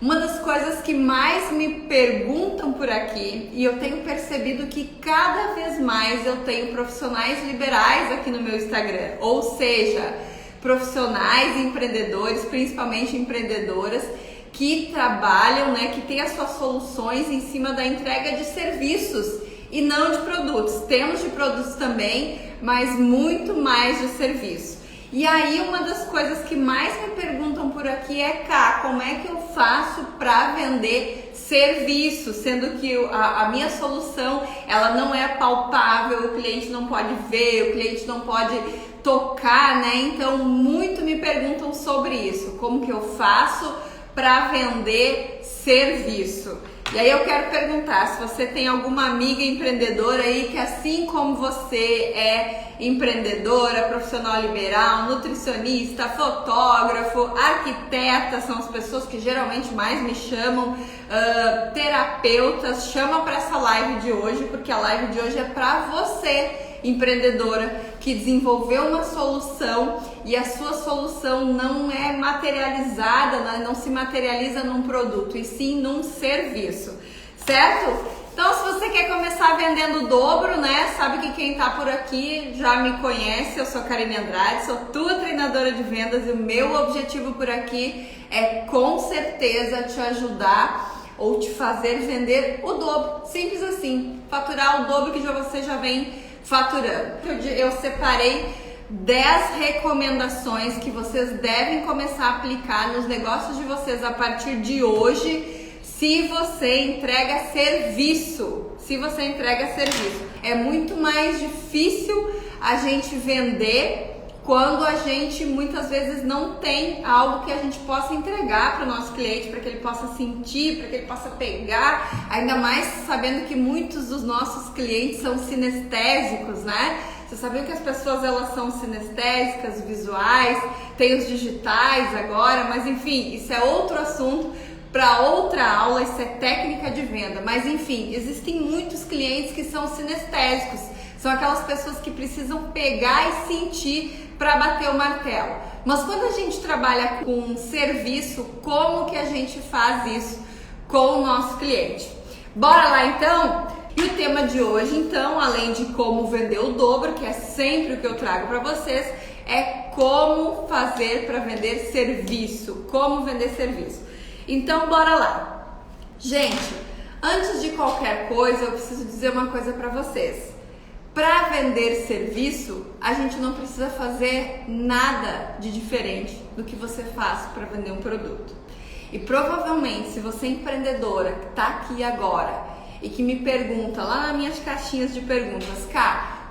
Uma das coisas que mais me perguntam por aqui, e eu tenho percebido que cada vez mais eu tenho profissionais liberais aqui no meu Instagram, ou seja, profissionais empreendedores, principalmente empreendedoras, que trabalham, que têm as suas soluções em cima da entrega de serviços e não de produtos. Temos de produtos também, mas muito mais de serviço. E aí uma das coisas que mais me perguntam por aqui é, como é que eu faço para vender serviço, sendo que a minha solução, ela não é palpável, o cliente não pode ver, o cliente não pode tocar, Então muito me perguntam sobre isso, como que eu faço para vender serviço. E aí eu quero perguntar se você tem alguma amiga empreendedora aí que, assim como você é empreendedora, profissional liberal, nutricionista, fotógrafo, arquiteta, são as pessoas que geralmente mais me chamam, terapeutas, chama para essa live de hoje, porque a live de hoje é para você, empreendedora, que desenvolveu uma solução e a sua solução não é materializada, não se materializa num produto, e sim num serviço, certo? Então, se você quer começar vendendo o dobro, sabe que quem tá por aqui já me conhece, eu sou Karine Andrade, sou tua treinadora de vendas e o meu objetivo por aqui é com certeza te ajudar ou te fazer vender o dobro, simples assim, faturar o dobro que você já vem faturando. Eu separei 10 recomendações que vocês devem começar a aplicar nos negócios de vocês a partir de hoje, se você entrega serviço. É muito mais difícil a gente vender quando a gente muitas vezes não tem algo que a gente possa entregar para o nosso cliente, para que ele possa sentir, para que ele possa pegar, ainda mais sabendo que muitos dos nossos clientes são sinestésicos, Você sabia que as pessoas elas são sinestésicas, visuais, tem os digitais agora, mas enfim, isso é outro assunto para outra aula, isso é técnica de venda, mas enfim, existem muitos clientes que são sinestésicos, são aquelas pessoas que precisam pegar e sentir para bater o martelo. Mas quando a gente trabalha com serviço, como que a gente faz isso com o nosso cliente? Bora lá então? E o tema de hoje, então, além de como vender o dobro, que é sempre o que eu trago para vocês, é como fazer para vender serviço. Como vender serviço. Então, bora lá. Gente, antes de qualquer coisa, eu preciso dizer uma coisa para vocês. Para vender serviço, a gente não precisa fazer nada de diferente do que você faz para vender um produto. E provavelmente, se você é empreendedora que está aqui agora e que me pergunta lá nas minhas caixinhas de perguntas,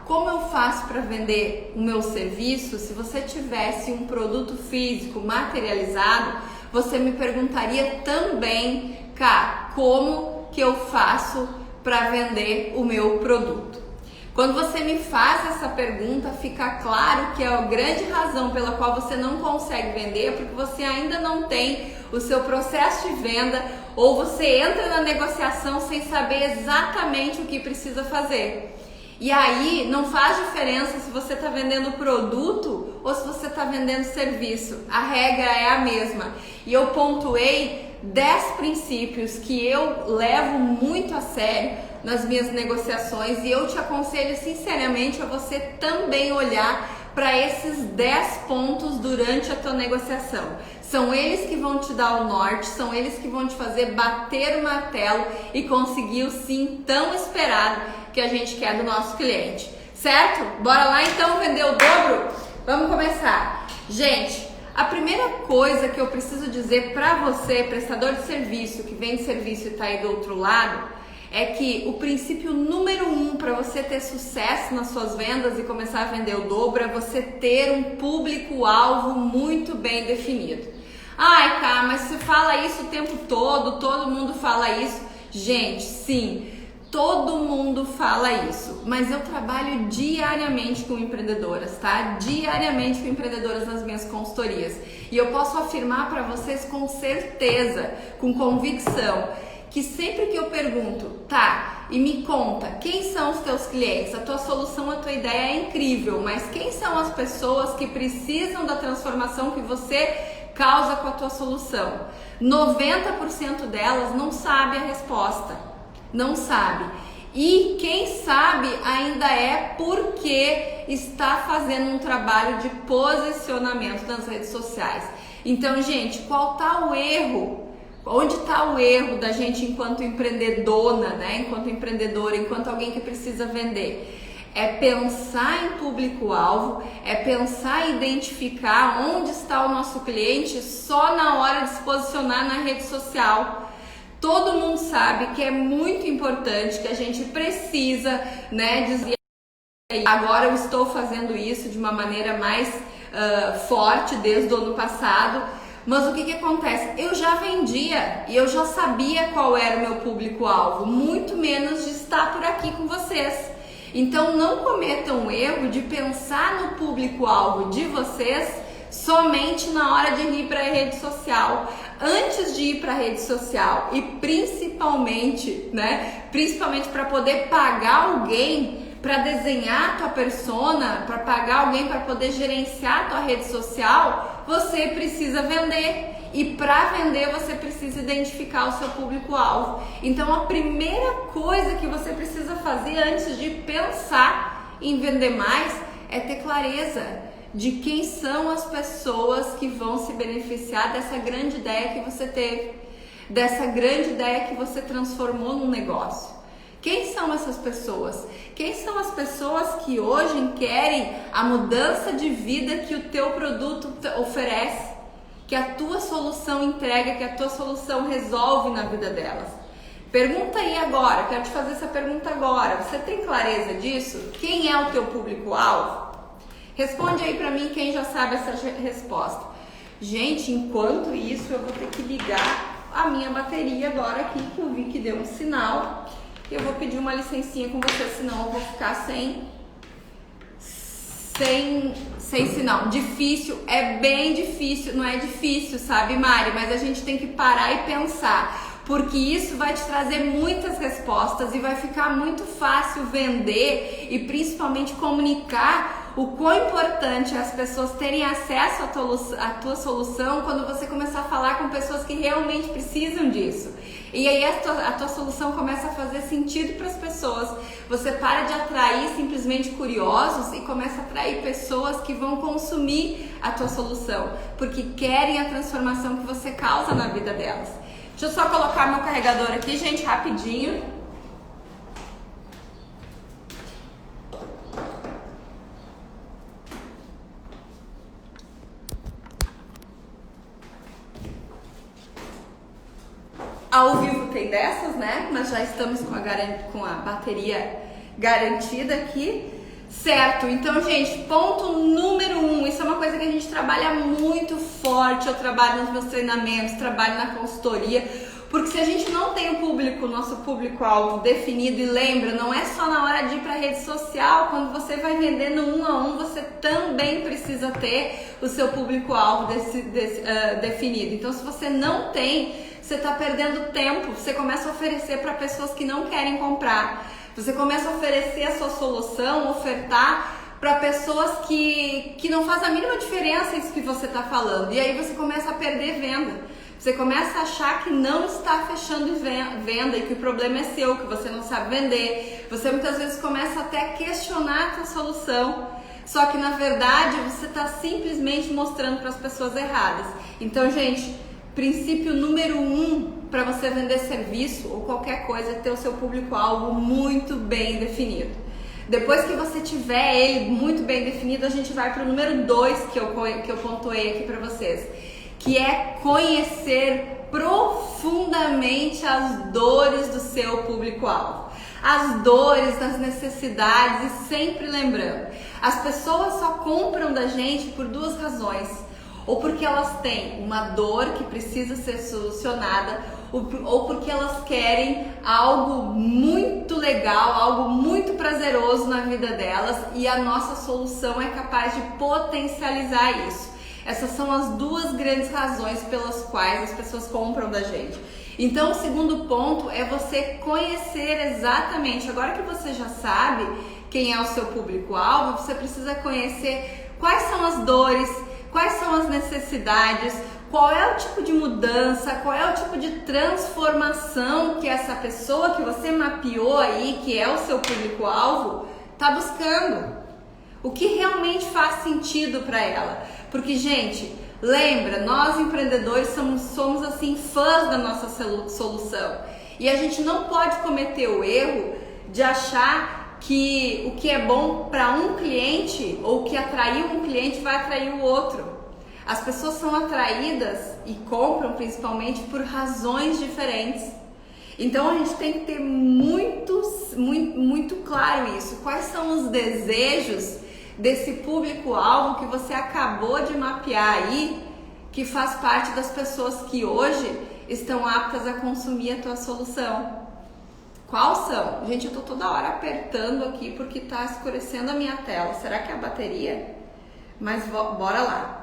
como eu faço para vender o meu serviço? Se você tivesse um produto físico materializado, você me perguntaria também, como que eu faço para vender o meu produto? Quando você me faz essa pergunta, fica claro que a grande razão pela qual você não consegue vender é porque você ainda não tem o seu processo de venda ou você entra na negociação sem saber exatamente o que precisa fazer. E aí não faz diferença se você está vendendo produto ou se você está vendendo serviço. A regra é a mesma. E eu pontuei 10 princípios que eu levo muito a sério nas minhas negociações e eu te aconselho sinceramente a você também olhar para esses 10 pontos durante a tua negociação. São eles que vão te dar o norte, são eles que vão te fazer bater o martelo e conseguir o sim tão esperado que a gente quer do nosso cliente, certo? Bora lá então vender o dobro? Vamos começar. Gente, a primeira coisa que eu preciso dizer para você, prestador de serviço, que vende serviço e está aí do outro lado, é que o princípio número 1 para você ter sucesso nas suas vendas e começar a vender o dobro é você ter um público-alvo muito bem definido. Mas você fala isso o tempo todo mundo fala isso. Gente, sim, todo mundo fala isso, mas eu trabalho diariamente com empreendedoras, Diariamente com empreendedoras nas minhas consultorias. E eu posso afirmar para vocês com certeza, com convicção, que sempre que eu pergunto, e me conta, quem são os teus clientes? A tua solução, a tua ideia é incrível, mas quem são as pessoas que precisam da transformação que você causa com a tua solução? 90% delas não sabe a resposta, não sabe. E quem sabe ainda é porque está fazendo um trabalho de posicionamento nas redes sociais. Então, gente, qual tá o erro? Onde está o erro da gente enquanto empreendedora, né? Enquanto empreendedora, enquanto alguém que precisa vender? É pensar em público-alvo, é pensar em identificar onde está o nosso cliente só na hora de se posicionar na rede social. Todo mundo sabe que é muito importante, que a gente precisa, né, dizer, agora eu estou fazendo isso de uma maneira mais forte desde o ano passado, mas o que acontece? Eu já vendia e eu já sabia qual era o meu público-alvo, muito menos de estar por aqui com vocês. Então não cometam o erro de pensar no público-alvo de vocês somente na hora de ir para a rede social. Antes de ir para a rede social e principalmente, né, principalmente para poder pagar alguém para desenhar a tua persona, para pagar alguém para poder gerenciar a tua rede social, você precisa vender. E para vender você precisa identificar o seu público-alvo. Então a primeira coisa que você precisa fazer antes de pensar em vender mais é ter clareza de quem são as pessoas que vão se beneficiar dessa grande ideia que você teve, dessa grande ideia que você transformou num negócio. Quem são essas pessoas? Quem são as pessoas que hoje querem a mudança de vida que o teu produto oferece, que a tua solução entrega, que a tua solução resolve na vida delas? Pergunta aí agora, quero te fazer essa pergunta agora. Você tem clareza disso? Quem é o teu público-alvo? Responde aí pra mim quem já sabe essa resposta. Gente, enquanto isso eu vou ter que ligar a minha bateria agora aqui, que eu vi que deu um sinal. Eu vou pedir uma licencinha com você, senão eu vou ficar sem sinal. Difícil, é bem difícil, não é difícil, sabe, Mari? Mas a gente tem que parar e pensar, porque isso vai te trazer muitas respostas e vai ficar muito fácil vender e principalmente comunicar o quão importante é as pessoas terem acesso à tua solução quando você começar a falar com pessoas que realmente precisam disso. E aí a tua solução começa a fazer sentido para as pessoas. Você para de atrair simplesmente curiosos e começa a atrair pessoas que vão consumir a tua solução, porque querem a transformação que você causa na vida delas. Deixa eu só colocar meu carregador aqui, gente, rapidinho. Ao vivo tem dessas, né? Mas já estamos com a bateria garantida aqui, certo? Então, gente, ponto número 1, isso é uma coisa que a gente trabalha muito forte. Eu trabalho nos meus treinamentos, trabalho na consultoria, porque se a gente não tem o nosso público-alvo definido, e lembra, não é só na hora de ir para a rede social, quando você vai vendendo 1 a 1, você também precisa ter o seu público-alvo definido. Então, se você não tem, você está perdendo tempo. Você começa a oferecer para pessoas que não querem comprar. Você começa a oferecer a sua solução, ofertar para pessoas que não faz a mínima diferença isso que você está falando. E aí você começa a perder venda. Você começa a achar que não está fechando venda e que o problema é seu, que você não sabe vender. Você muitas vezes começa até a questionar a sua solução. Só que na verdade você está simplesmente mostrando para as pessoas erradas. Então, gente, princípio número 1 para você vender serviço ou qualquer coisa é ter o seu público-alvo muito bem definido. Depois que você tiver ele muito bem definido, a gente vai para o número 2 que eu pontuei aqui para vocês, que é conhecer profundamente as dores do seu público-alvo. As dores, as necessidades, e sempre lembrando, as pessoas só compram da gente por 2 razões. Ou porque elas têm uma dor que precisa ser solucionada, ou porque elas querem algo muito legal, algo muito prazeroso na vida delas, e a nossa solução é capaz de potencializar isso. Essas são as 2 grandes razões pelas quais as pessoas compram da gente. Então, o segundo ponto é você conhecer exatamente, agora que você já sabe quem é o seu público-alvo, você precisa conhecer quais são as dores, quais são as necessidades, qual é o tipo de mudança, qual é o tipo de transformação que essa pessoa que você mapeou aí, que é o seu público-alvo, tá buscando. O que realmente faz sentido para ela. Porque, gente, lembra, nós empreendedores somos assim, fãs da nossa solução. E a gente não pode cometer o erro de achar que o que é bom para um cliente ou o que atraiu um cliente vai atrair o outro. As pessoas são atraídas e compram principalmente por razões diferentes. Então a gente tem que ter muito claro isso. Quais são os desejos desse público-alvo que você acabou de mapear aí, que faz parte das pessoas que hoje estão aptas a consumir a tua solução? Quais são? Gente, eu tô toda hora apertando aqui porque tá escurecendo a minha tela. Será que é a bateria? Mas bora lá.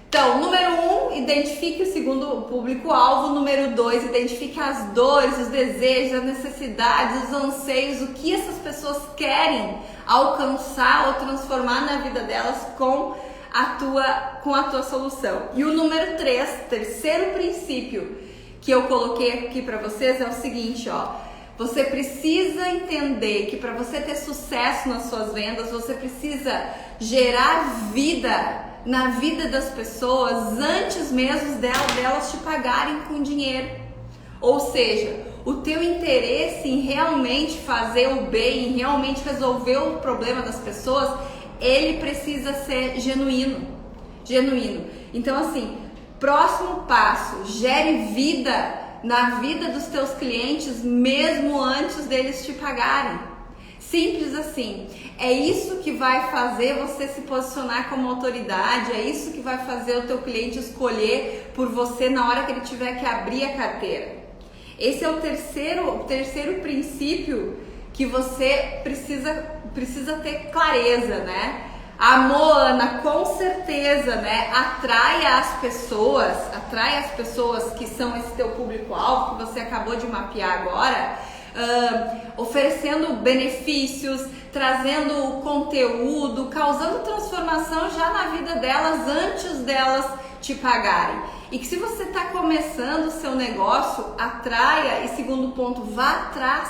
Então, número 1, identifique o segundo público-alvo. Número 2, identifique as dores, os desejos, as necessidades, os anseios, o que essas pessoas querem alcançar ou transformar na vida delas com a tua solução. E o número 3, terceiro princípio que eu coloquei aqui para vocês é o seguinte, ó. Você precisa entender que para você ter sucesso nas suas vendas, você precisa gerar vida na vida das pessoas antes mesmo delas te pagarem com dinheiro. Ou seja, o teu interesse em realmente fazer o bem, em realmente resolver o problema das pessoas, ele precisa ser genuíno. Então assim, próximo passo, gere vida na vida dos teus clientes mesmo antes deles te pagarem. Simples assim. É isso que vai fazer você se posicionar como autoridade, é isso que vai fazer o teu cliente escolher por você na hora que ele tiver que abrir a carteira. Esse é o terceiro princípio que você precisa ter clareza, né? A Moana, com certeza, né, atrai as pessoas que são esse teu público-alvo que você acabou de mapear agora, oferecendo benefícios, trazendo conteúdo, causando transformação já na vida delas antes delas te pagarem. E que se você está começando o seu negócio, atraia, e segundo ponto, vá atrás.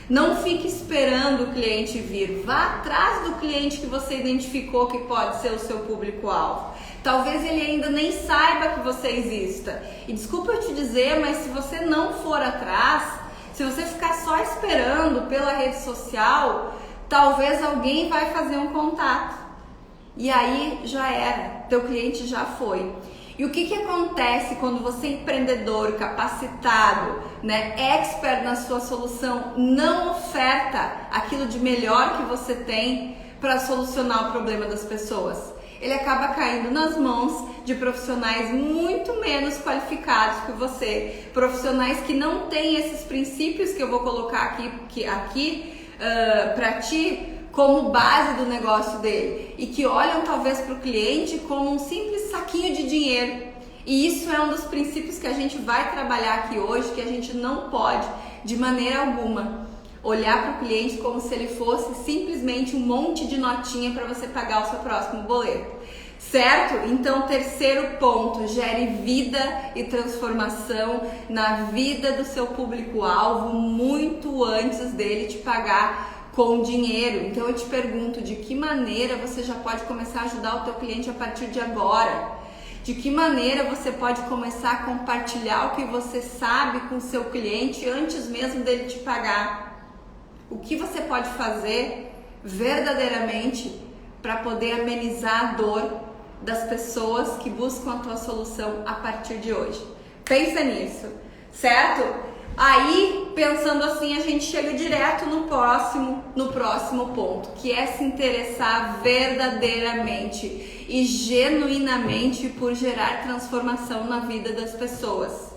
Não fique esperando o cliente vir, vá atrás do cliente que você identificou que pode ser o seu público-alvo. Talvez ele ainda nem saiba que você exista. E desculpa eu te dizer, mas se você não for atrás, se você ficar só esperando pela rede social, talvez alguém vai fazer um contato. E aí já era, teu cliente já foi. E o que acontece quando você é empreendedor, capacitado, né, expert na sua solução, não oferta aquilo de melhor que você tem para solucionar o problema das pessoas? Ele acaba caindo nas mãos de profissionais muito menos qualificados que você, profissionais que não têm esses princípios que eu vou colocar aqui para ti como base do negócio dele e que olham talvez para o cliente como um simples saquinho de dinheiro. E isso é um dos princípios que a gente vai trabalhar aqui hoje, que a gente não pode, de maneira alguma, olhar para o cliente como se ele fosse simplesmente um monte de notinha para você pagar o seu próximo boleto. Certo? Então, terceiro ponto, gere vida e transformação na vida do seu público-alvo muito antes dele te pagar com dinheiro. Então eu te pergunto, de que maneira você já pode começar a ajudar o teu cliente a partir de agora? De que maneira você pode começar a compartilhar o que você sabe com o seu cliente antes mesmo dele te pagar? O que você pode fazer verdadeiramente para poder amenizar a dor das pessoas que buscam a tua solução a partir de hoje? Pensa nisso, certo? Aí, pensando assim, a gente chega direto no próximo ponto, que é se interessar verdadeiramente e genuinamente por gerar transformação na vida das pessoas.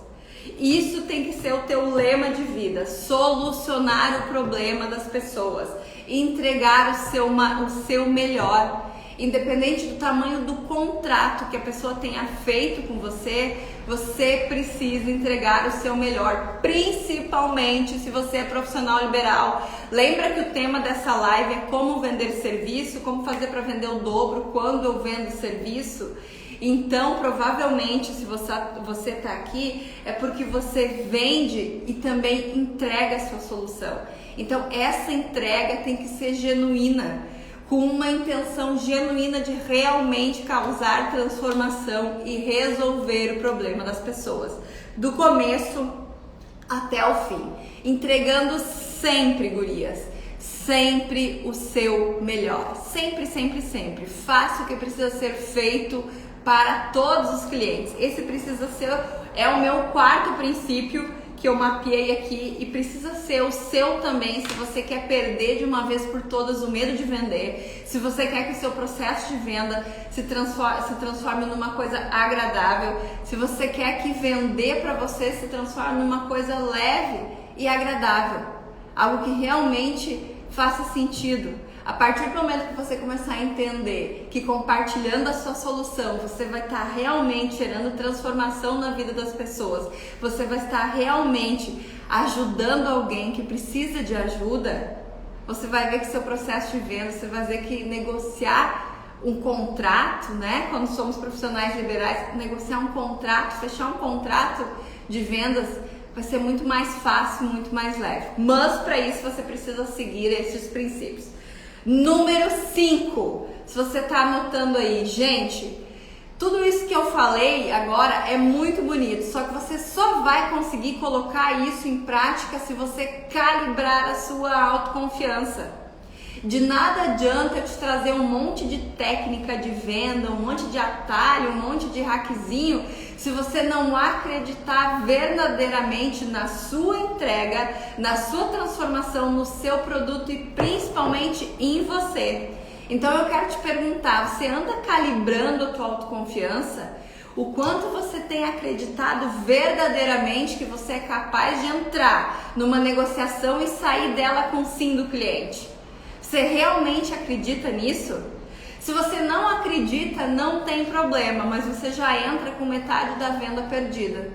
Isso tem que ser o teu lema de vida, solucionar o problema das pessoas, entregar o seu melhor. Independente do tamanho do contrato que a pessoa tenha feito com você, você precisa entregar o seu melhor, principalmente se você é profissional liberal. Lembra que o tema dessa live é como vender serviço, como fazer para vender o dobro quando eu vendo serviço? Então, provavelmente, se você está aqui, é porque você vende e também entrega a sua solução. Então, essa entrega tem que ser genuína, com uma intenção genuína de realmente causar transformação e resolver o problema das pessoas, do começo até o fim, entregando sempre, gurias, sempre o seu melhor, sempre, sempre, sempre. Faça o que precisa ser feito para todos os clientes. Esse precisa ser, é o meu quarto princípio que eu mapeei aqui e precisa ser o seu também, se você quer perder de uma vez por todas o medo de vender, se você quer que o seu processo de venda se transforme numa coisa agradável, se você quer que vender para você se transforme numa coisa leve e agradável, algo que realmente faça sentido. A partir do momento que você começar a entender que compartilhando a sua solução, você vai estar realmente gerando transformação na vida das pessoas, você vai estar realmente ajudando alguém que precisa de ajuda, você vai ver que seu processo de venda, você vai ver que negociar um contrato, né? Quando somos profissionais liberais, negociar um contrato, fechar um contrato de vendas vai ser muito mais fácil, muito mais leve. Mas para isso você precisa seguir esses princípios. Número 5, se você tá anotando aí, gente, tudo isso que eu falei agora é muito bonito, só que você só vai conseguir colocar isso em prática se você calibrar a sua autoconfiança. De nada adianta eu te trazer um monte de técnica de venda, um monte de atalho, um monte de hackzinho, se você não acreditar verdadeiramente na sua entrega, na sua transformação, no seu produto e principalmente em você. Então eu quero te perguntar, você anda calibrando a tua autoconfiança? O quanto você tem acreditado verdadeiramente que você é capaz de entrar numa negociação e sair dela com sim do cliente? Você realmente acredita nisso? Se você não acredita, não tem problema, mas você já entra com metade da venda perdida.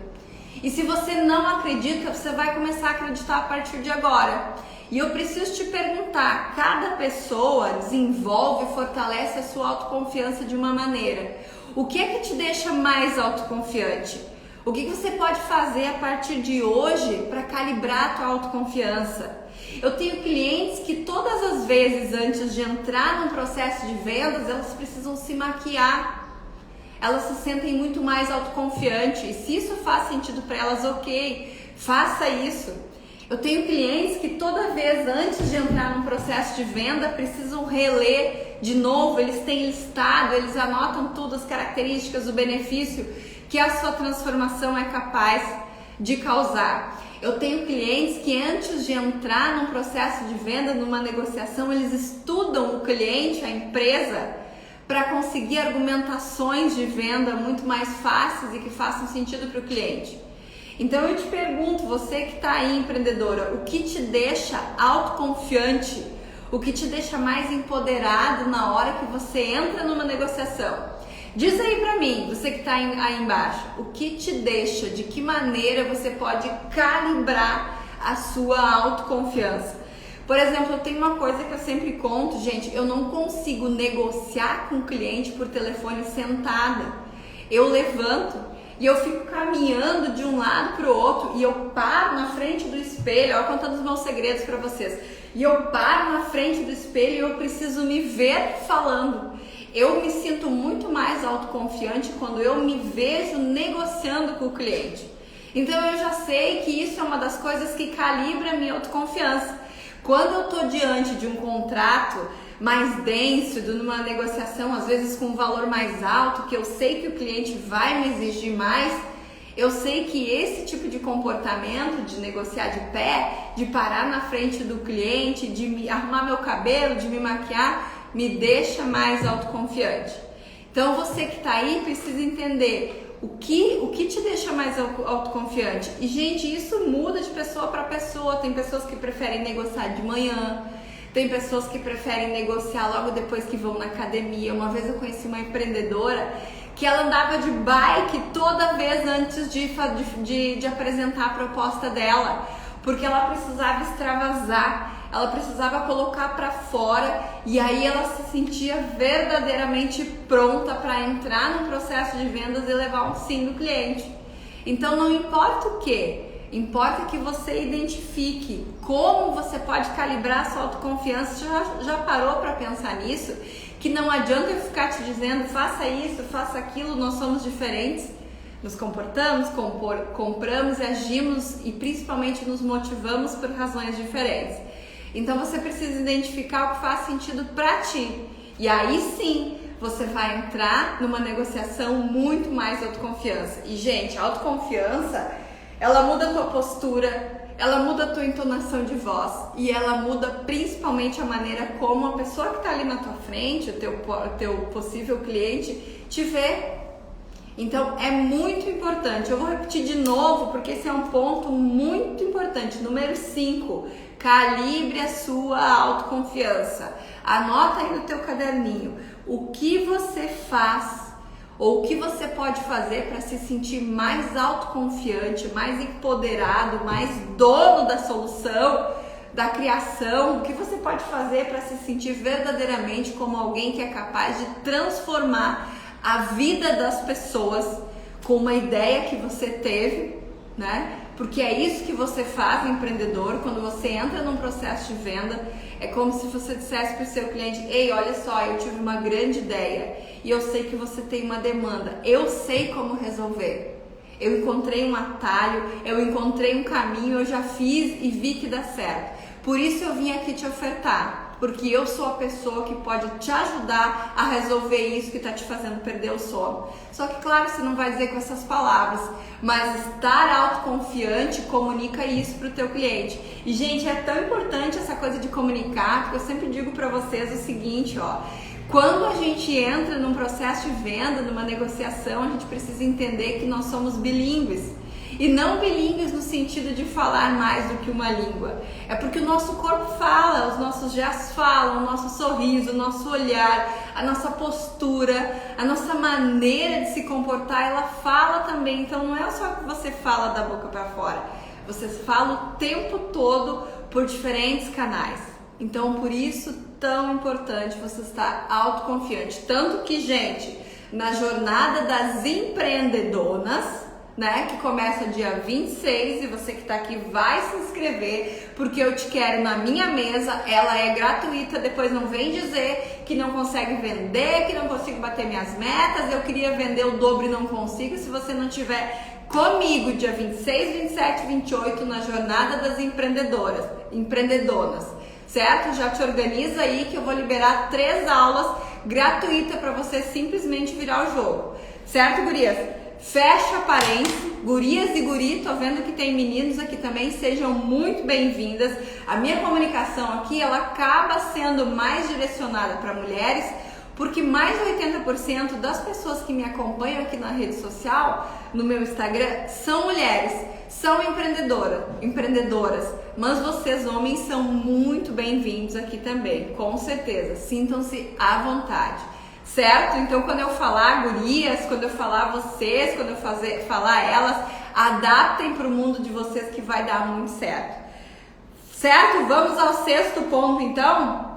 E se você não acredita, você vai começar a acreditar a partir de agora. E eu preciso te perguntar, cada pessoa desenvolve e fortalece a sua autoconfiança de uma maneira. O que é que te deixa mais autoconfiante? O que você pode fazer a partir de hoje para calibrar a tua autoconfiança? Eu tenho clientes que todas as vezes antes de entrar num processo de vendas, elas precisam se maquiar. Elas se sentem muito mais autoconfiantes. E se isso faz sentido para elas, ok, faça isso. Eu tenho clientes que toda vez antes de entrar num processo de venda, precisam reler de novo. Eles têm listado, eles anotam tudo, as características, o benefício que a sua transformação é capaz de causar. Eu tenho clientes que antes de entrar num processo de venda, numa negociação, eles estudam o cliente, a empresa, para conseguir argumentações de venda muito mais fáceis e que façam sentido para o cliente. Então eu te pergunto, você que está aí empreendedora, o que te deixa autoconfiante? O que te deixa mais empoderado na hora que você entra numa negociação? Diz aí pra mim, você que tá aí embaixo, o que te deixa, de que maneira você pode calibrar a sua autoconfiança? Por exemplo, eu tenho uma coisa que eu sempre conto, gente, eu não consigo negociar com o cliente por telefone sentada. Eu levanto e eu fico caminhando de um lado pro outro e eu paro na frente do espelho, ó, contando os meus segredos pra vocês. E eu paro na frente do espelho e eu preciso me ver falando. Eu me sinto muito mais autoconfiante quando eu me vejo negociando com o cliente. Então eu já sei que isso é uma das coisas que calibra a minha autoconfiança. Quando eu estou diante de um contrato mais denso, de uma negociação às vezes com um valor mais alto, que eu sei que o cliente vai me exigir mais, eu sei que esse tipo de comportamento, de negociar de pé, de parar na frente do cliente, de me arrumar meu cabelo, de me maquiar, me deixa mais autoconfiante. Então você que está aí precisa entender o que te deixa mais autoconfiante. E gente, isso muda de pessoa para pessoa. Tem pessoas que preferem negociar de manhã, tem pessoas que preferem negociar logo depois que vão na academia. Uma vez eu conheci uma empreendedora que ela andava de bike toda vez antes de apresentar a proposta dela, porque ela precisava extravasar. ela precisava colocar para fora e aí ela se sentia verdadeiramente pronta para entrar no processo de vendas e levar um sim do cliente. Então não importa o que, importa que você identifique como você pode calibrar a sua autoconfiança. Já parou para pensar nisso? Que não adianta eu ficar te dizendo faça isso, faça aquilo, nós somos diferentes. Nos comportamos, compramos e agimos e principalmente nos motivamos por razões diferentes. Então você precisa identificar o que faz sentido para ti. E aí sim, você vai entrar numa negociação muito mais autoconfiança. E gente, a autoconfiança, ela muda a tua postura, ela muda a tua entonação de voz e ela muda principalmente a maneira como a pessoa que está ali na tua frente, o teu possível cliente, te vê. Então é muito importante, eu vou repetir de novo porque esse é um ponto muito importante. Número 5, calibre a sua autoconfiança. Anota aí no teu caderninho o que você faz ou o que você pode fazer para se sentir mais autoconfiante, mais empoderado, mais dono da solução, da criação. O que você pode fazer para se sentir verdadeiramente como alguém que é capaz de transformar a vida das pessoas com uma ideia que você teve, né? Porque é isso que você faz, empreendedor. Quando você entra num processo de venda, é como se você dissesse para o seu cliente: ei, olha só, eu tive uma grande ideia e eu sei que você tem uma demanda, eu sei como resolver, eu encontrei um atalho, eu encontrei um caminho, eu já fiz e vi que dá certo, por isso eu vim aqui te ofertar, porque eu sou a pessoa que pode te ajudar a resolver isso que está te fazendo perder o sono. Só que claro, você não vai dizer com essas palavras, mas estar autoconfiante comunica isso para o teu cliente. E gente, é tão importante essa coisa de comunicar, porque eu sempre digo para vocês o seguinte, ó: quando a gente entra num processo de venda, numa negociação, a gente precisa entender que nós somos bilíngues. E não bilíngues no sentido de falar mais do que uma língua. É porque o nosso corpo fala, os nossos gestos falam, o nosso sorriso, o nosso olhar, a nossa postura, a nossa maneira de se comportar, ela fala também. Então não é só que você fala da boca para fora, você fala o tempo todo por diferentes canais. Então por isso tão importante você estar autoconfiante. Tanto que, gente, na jornada das empreendedoras, né, que começa dia 26, e você que está aqui vai se inscrever, porque eu te quero na minha mesa, ela é gratuita. Depois não vem dizer que não consegue vender, que não consigo bater minhas metas, eu queria vender o dobro e não consigo. Se você não tiver comigo dia 26, 27 e 28 na jornada das empreendedoras, certo? Já te organiza aí que eu vou liberar 3 aulas gratuitas para você simplesmente virar o jogo, certo, gurias? Fecha parênteses, gurias e guri, tô vendo que tem meninos aqui também, sejam muito bem-vindas. A minha comunicação aqui, ela acaba sendo mais direcionada para mulheres, porque mais de 80% das pessoas que me acompanham aqui na rede social, no meu Instagram, são mulheres, são empreendedoras, mas vocês homens são muito bem-vindos aqui também, com certeza, sintam-se à vontade. Certo? Então quando eu falar gurias, quando eu falar vocês, quando eu falar elas, adaptem para o mundo de vocês que vai dar muito certo. Certo? Vamos ao 6º ponto então?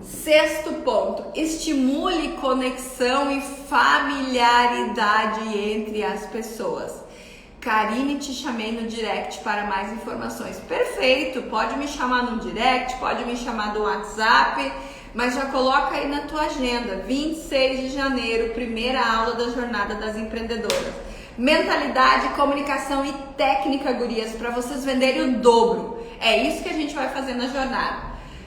6º ponto: estimule conexão e familiaridade entre as pessoas. Karine, te chamei no direct para mais informações. Perfeito, pode me chamar no direct, pode me chamar no WhatsApp, mas já coloca aí na tua agenda, 26 de janeiro, primeira aula da Jornada das Empreendedoras. Mentalidade, comunicação e técnica, gurias, para vocês venderem o dobro. É isso que a gente vai fazer na jornada,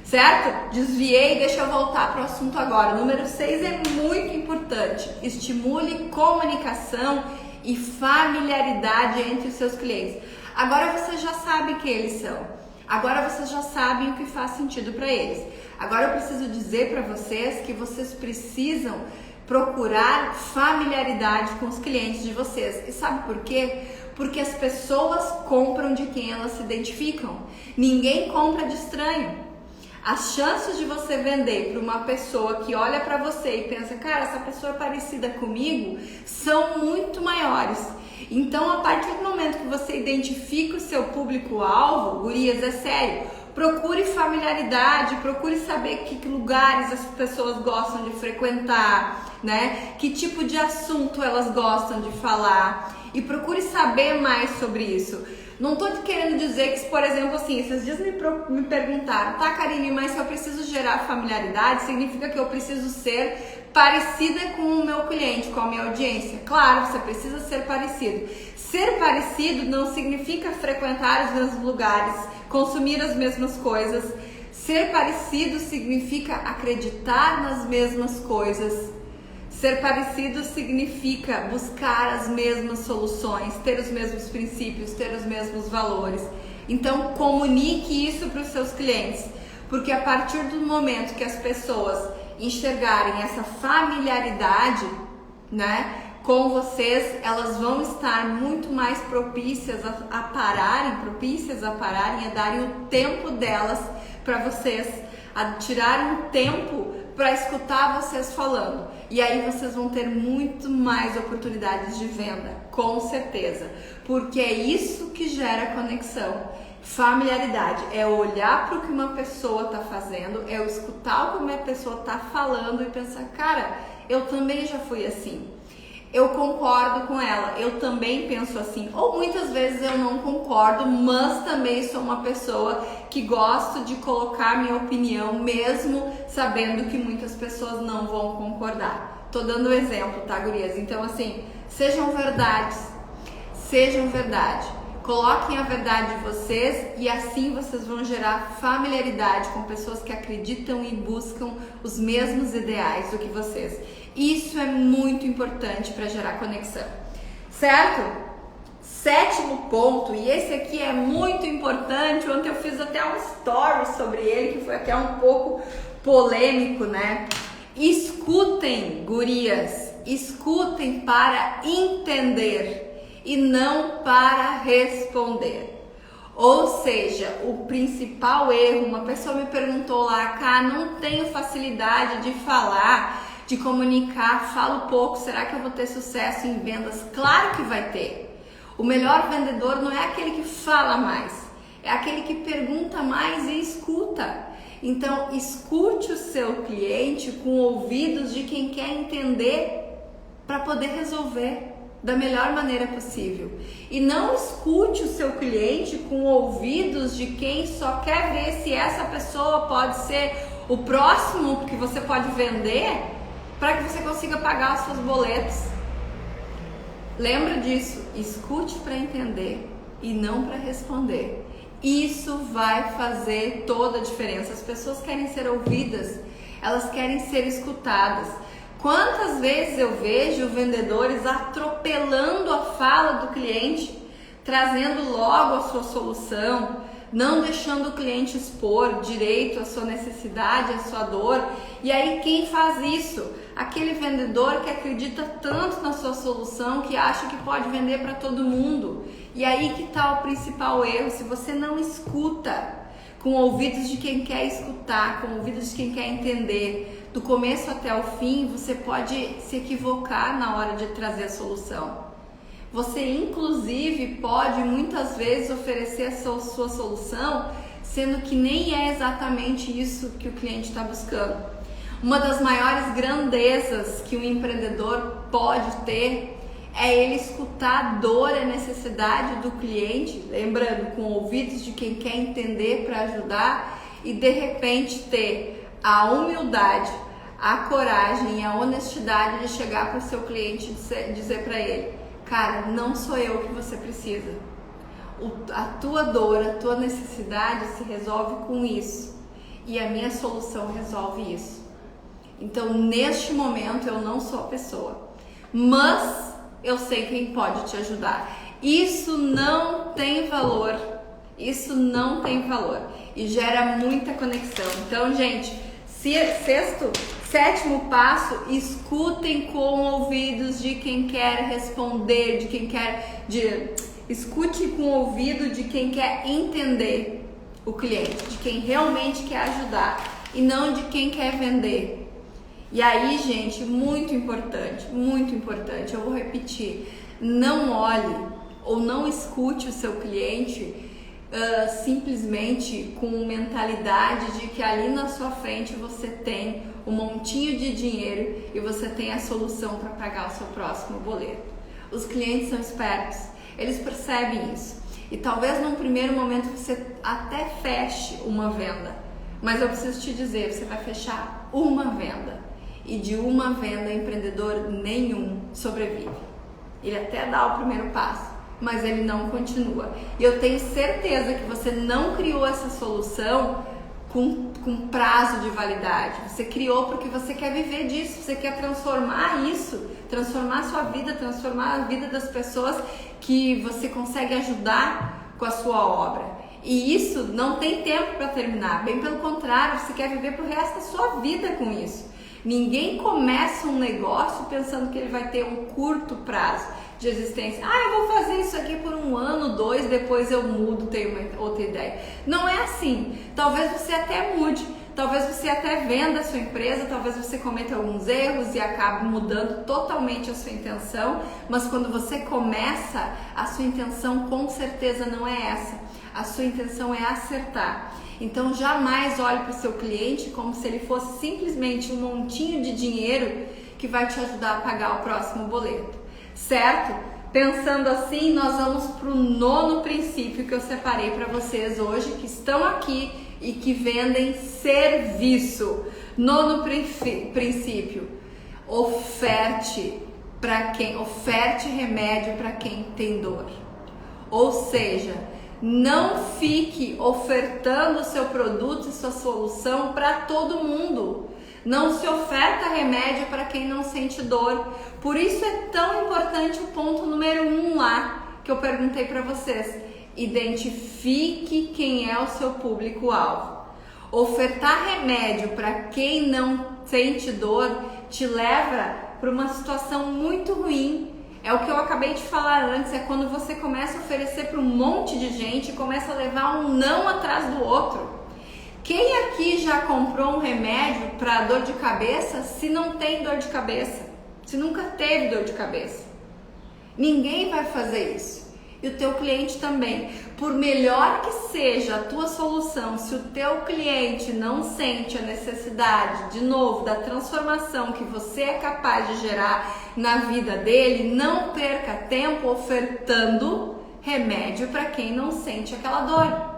certo? Desviei, deixa eu voltar para o assunto agora. Número 6 é muito importante. Estimule comunicação e familiaridade entre os seus clientes. Agora vocês já sabem quem eles são. Agora vocês já sabem o que faz sentido para eles. Agora eu preciso dizer para vocês que vocês precisam procurar familiaridade com os clientes de vocês. E sabe por quê? Porque as pessoas compram de quem elas se identificam. Ninguém compra de estranho. As chances de você vender para uma pessoa que olha para você e pensa, cara, essa pessoa é parecida comigo, são muito maiores. Então, a partir do momento que você identifica o seu público-alvo, gurias, é sério, procure familiaridade, procure saber que lugares as pessoas gostam de frequentar, né? Que tipo de assunto elas gostam de falar, e procure saber mais sobre isso. Não tô querendo dizer que, por exemplo, assim, esses dias me perguntaram, tá, Karine, mas se eu preciso gerar familiaridade, significa que eu preciso ser parecida com o meu cliente, com a minha audiência? Claro, você precisa ser parecido. Ser parecido não significa frequentar os mesmos lugares, consumir as mesmas coisas. Ser parecido significa acreditar nas mesmas coisas. Ser parecido significa buscar as mesmas soluções, ter os mesmos princípios, ter os mesmos valores. Então, comunique isso para os seus clientes, porque a partir do momento que as pessoas enxergarem essa familiaridade, né, com vocês, elas vão estar muito mais propícias a pararem, a darem o tempo delas para vocês, a tirarem um tempo para escutar vocês falando. E aí vocês vão ter muito mais oportunidades de venda, com certeza. Porque é isso que gera conexão. Familiaridade é olhar para o que uma pessoa está fazendo, é escutar o que uma pessoa está falando e pensar, cara, eu também já fui assim. Eu concordo com ela, eu também penso assim. Ou muitas vezes eu não concordo, mas também sou uma pessoa que gosto de colocar minha opinião, mesmo sabendo que muitas pessoas não vão concordar. Tô dando exemplo, tá, gurias? Então, assim, sejam verdade. Coloquem a verdade de vocês e assim vocês vão gerar familiaridade com pessoas que acreditam e buscam os mesmos ideais do que vocês. Isso é muito importante para gerar conexão, certo? 7º ponto, e esse aqui é muito importante. Ontem eu fiz até um story sobre ele, que foi até um pouco polêmico, né? Escutem, gurias, escutem para entender e não para responder. Ou seja, o principal erro, uma pessoa me perguntou lá, Cá, não tenho facilidade de falar, de comunicar, falo pouco, será que eu vou ter sucesso em vendas? Claro que vai ter. O melhor vendedor não é aquele que fala mais, é aquele que pergunta mais e escuta. Então, escute o seu cliente com ouvidos de quem quer entender para poder resolver da melhor maneira possível. E não escute o seu cliente com ouvidos de quem só quer ver se essa pessoa pode ser o próximo que você pode vender para que você consiga pagar os seus boletos. Lembra disso, escute para entender e não para responder. Isso vai fazer toda a diferença. As pessoas querem ser ouvidas, elas querem ser escutadas. Quantas vezes eu vejo vendedores atropelando a fala do cliente, trazendo logo a sua solução, não deixando o cliente expor direito a sua necessidade, a sua dor. E aí quem faz isso? Aquele vendedor que acredita tanto na sua solução que acha que pode vender para todo mundo. E aí que está o principal erro. Se você não escuta com ouvidos de quem quer escutar, com ouvidos de quem quer entender, do começo até o fim, você pode se equivocar na hora de trazer a solução. Você inclusive pode muitas vezes oferecer a sua solução, sendo que nem é exatamente isso que o cliente está buscando. Uma das maiores grandezas que um empreendedor pode ter é ele escutar a dor e a necessidade do cliente, lembrando, com ouvidos de quem quer entender para ajudar, e de repente ter a humildade, a coragem e a honestidade de chegar para o seu cliente e dizer para ele, cara, não sou eu que você precisa. A tua dor, a tua necessidade se resolve com isso e a minha solução resolve isso. Então, neste momento, eu não sou a pessoa, mas eu sei quem pode te ajudar. Isso não tem valor, e gera muita conexão. Então, gente, 7º passo, escutem com ouvidos de quem quer responder, de quem quer... Escute com o ouvido de quem quer entender o cliente, de quem realmente quer ajudar e não de quem quer vender. E aí, gente, muito importante, eu vou repetir, Não olhe ou não escute o seu cliente simplesmente com mentalidade de que ali na sua frente você tem um montinho de dinheiro e você tem a solução para pagar o seu próximo boleto. Os clientes são espertos, eles percebem isso e talvez num primeiro momento você até feche uma venda, mas eu preciso te dizer, você vai fechar uma venda e de uma venda empreendedor nenhum sobrevive. Ele até dá o primeiro passo, mas ele não continua. E eu tenho certeza que você não criou essa solução com prazo de validade. Você criou porque você quer viver disso, você quer transformar isso, transformar a sua vida, transformar a vida das pessoas que você consegue ajudar com a sua obra. E isso não tem tempo para terminar, bem pelo contrário, você quer viver pro resto da sua vida com isso. Ninguém começa um negócio pensando que ele vai ter um curto prazo de existência. Eu vou fazer isso aqui por 1 ano, 2, depois eu mudo, tenho uma outra ideia. Não é assim. Talvez você até mude, talvez você até venda a sua empresa, talvez você cometa alguns erros e acabe mudando totalmente a sua intenção, mas quando você começa, a sua intenção com certeza não é essa. A sua intenção é acertar. Então jamais olhe para o seu cliente como se ele fosse simplesmente um montinho de dinheiro que vai te ajudar a pagar o próximo boleto, certo? Pensando assim, nós vamos para o 9º princípio que eu separei para vocês hoje, que estão aqui e que vendem serviço. 9º princípio: oferte remédio para quem tem dor. Ou seja, não fique ofertando o seu produto e sua solução para todo mundo. Não se oferta remédio para quem não sente dor. Por isso é tão importante o ponto número 1 lá, que eu perguntei para vocês. Identifique quem é o seu público-alvo. Ofertar remédio para quem não sente dor te leva para uma situação muito ruim. É o que eu acabei de falar antes, é quando você começa a oferecer para um monte de gente e começa a levar um não atrás do outro. Quem aqui já comprou um remédio para dor de cabeça se não tem dor de cabeça? Se nunca teve dor de cabeça? Ninguém vai fazer isso. E o teu cliente também. Por melhor que seja a tua solução, se o teu cliente não sente a necessidade, de novo, da transformação que você é capaz de gerar na vida dele, não perca tempo ofertando remédio para quem não sente aquela dor.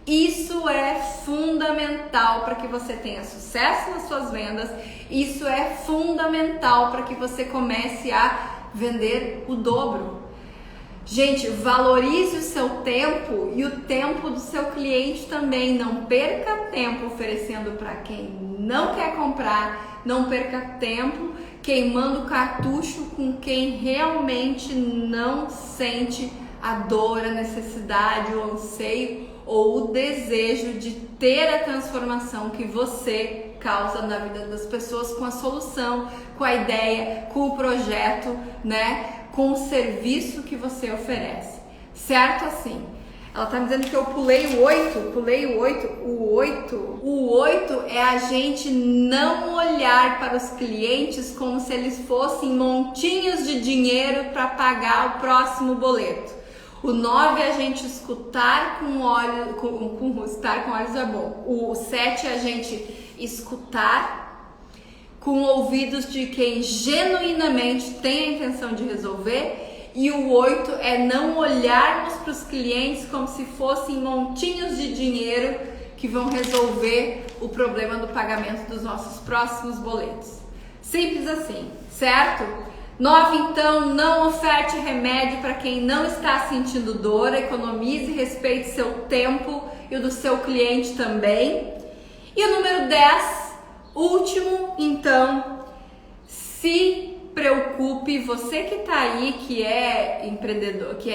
Isso é fundamental para que você tenha sucesso nas suas vendas. Isso é fundamental para que você comece a vender o dobro. Gente, valorize o seu tempo e o tempo do seu cliente também. Não perca tempo oferecendo para quem não quer comprar. Não perca tempo queimando cartucho com quem realmente não sente a dor, a necessidade, o anseio ou o desejo de ter a transformação que você causa na vida das pessoas com a solução, com a ideia, com o projeto, né? Com o serviço que você oferece, certo? Assim, ela tá me dizendo que eu pulei o 8, o 8 é a gente não olhar para os clientes como se eles fossem montinhos de dinheiro para pagar o próximo boleto. O 9 é a gente escutar com olhos é bom. O 7 é a gente escutar com ouvidos de quem genuinamente tem a intenção de resolver. E o 8 é não olharmos para os clientes como se fossem montinhos de dinheiro que vão resolver o problema do pagamento dos nossos próximos boletos. Simples assim, certo? 9, então, não oferte remédio para quem não está sentindo dor, economize e respeite seu tempo e o do seu cliente também. E o número 10, último, então, se preocupe, você que está aí, que é empreendedor, que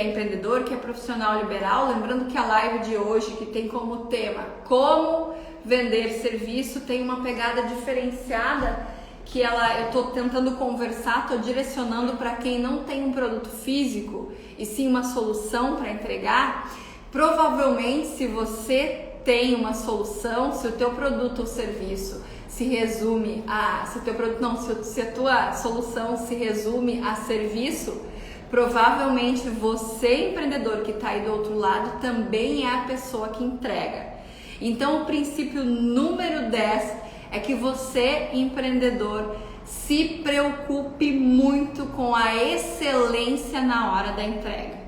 é profissional liberal, lembrando que a live de hoje, que tem como tema como vender serviço, tem uma pegada diferenciada, que eu estou tentando conversar, estou direcionando para quem não tem um produto físico e sim uma solução para entregar. Provavelmente, se você tem uma solução, se o teu produto ou serviço se resume a... se a tua solução se resume a serviço, provavelmente você, empreendedor que está aí do outro lado, também é a pessoa que entrega. Então o princípio número 10 é que você, empreendedor, se preocupe muito com a excelência na hora da entrega.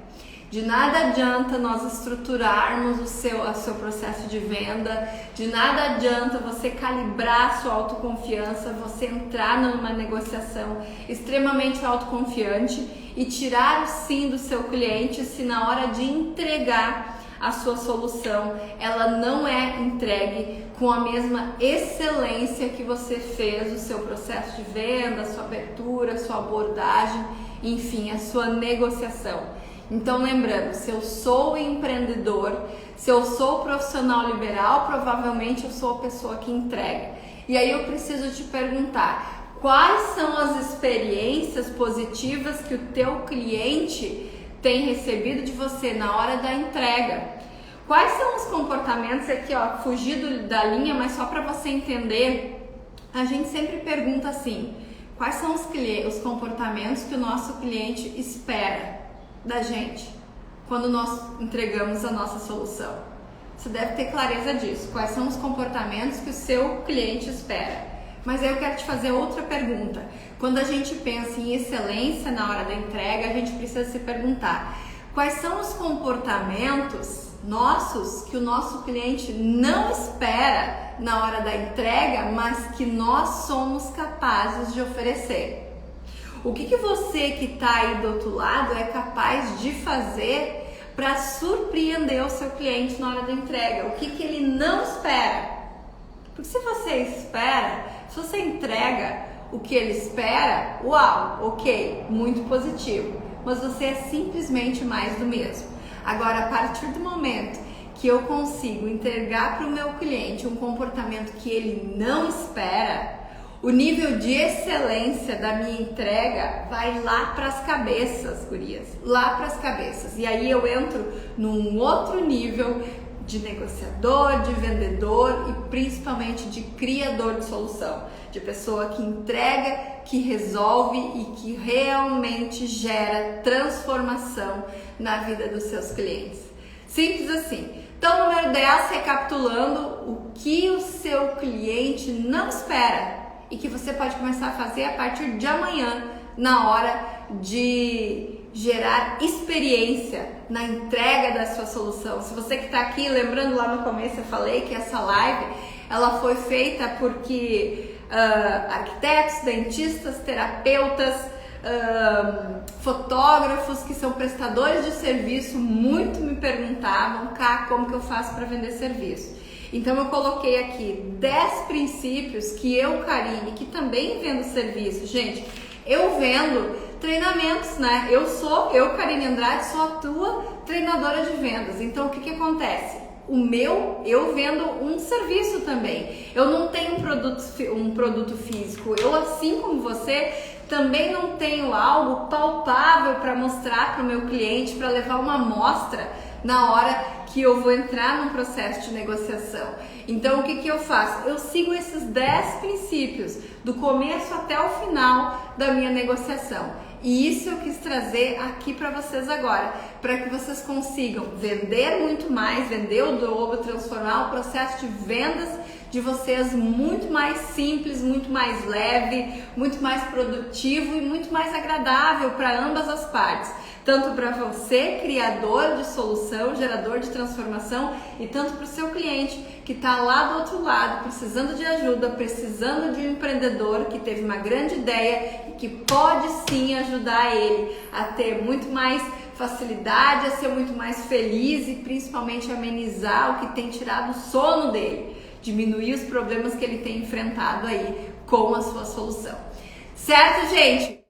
De nada adianta nós estruturarmos o seu processo de venda, de nada adianta você calibrar a sua autoconfiança, você entrar numa negociação extremamente autoconfiante e tirar o sim do seu cliente se na hora de entregar a sua solução ela não é entregue com a mesma excelência que você fez o seu processo de venda, a sua abertura, a sua abordagem, enfim, a sua negociação. Então lembrando, se eu sou empreendedor, se eu sou profissional liberal, provavelmente eu sou a pessoa que entrega. E aí eu preciso te perguntar, quais são as experiências positivas que o teu cliente tem recebido de você na hora da entrega? Quais são os comportamentos, aqui ó, fugido da linha, mas só para você entender, a gente sempre pergunta assim, quais são os comportamentos que o nosso cliente espera da gente quando nós entregamos a nossa solução? Você deve ter clareza disso, quais são os comportamentos que o seu cliente espera. Mas aí eu quero te fazer outra pergunta. Quando a gente pensa em excelência na hora da entrega, a gente precisa se perguntar, quais são os comportamentos nossos que o nosso cliente não espera na hora da entrega, mas que nós somos capazes de oferecer? O que você que está aí do outro lado é capaz de fazer para surpreender o seu cliente na hora da entrega? O que ele não espera? Porque se você espera, se você entrega o que ele espera, uau, ok, muito positivo. Mas você é simplesmente mais do mesmo. Agora, a partir do momento que eu consigo entregar para o meu cliente um comportamento que ele não espera, o nível de excelência da minha entrega vai lá para as cabeças, gurias, lá para as cabeças. E aí eu entro num outro nível de negociador, de vendedor e principalmente de criador de solução, de pessoa que entrega, que resolve e que realmente gera transformação na vida dos seus clientes. Simples assim. Então, número 10, recapitulando, o que o seu cliente não espera e que você pode começar a fazer a partir de amanhã, na hora de gerar experiência na entrega da sua solução. Se você que está aqui, lembrando lá no começo eu falei que essa live ela foi feita porque arquitetos, dentistas, terapeutas, fotógrafos que são prestadores de serviço muito me perguntavam, Cá, como que eu faço para vender serviço? Então eu coloquei aqui 10 princípios que eu, Karine, que também vendo serviço, gente, eu vendo treinamentos, né? Eu, Karine Andrade, sou a tua treinadora de vendas. Então o que acontece? Eu vendo um serviço também. Eu não tenho um produto físico. Eu, assim como você, também não tenho algo palpável para mostrar para o meu cliente, para levar uma amostra na hora que eu vou entrar num processo de negociação. Então o que eu faço? Eu sigo esses 10 princípios do começo até o final da minha negociação. E isso eu quis trazer aqui para vocês agora, para que vocês consigam vender muito mais, vender o dobro, transformar o processo de vendas de vocês muito mais simples, muito mais leve, muito mais produtivo e muito mais agradável para ambas as partes. Tanto para você, criador de solução, gerador de transformação, e tanto para o seu cliente que está lá do outro lado, precisando de ajuda, precisando de um empreendedor que teve uma grande ideia e que pode sim ajudar ele a ter muito mais facilidade, a ser muito mais feliz e principalmente amenizar o que tem tirado o sono dele, diminuir os problemas que ele tem enfrentado aí com a sua solução. Certo, gente?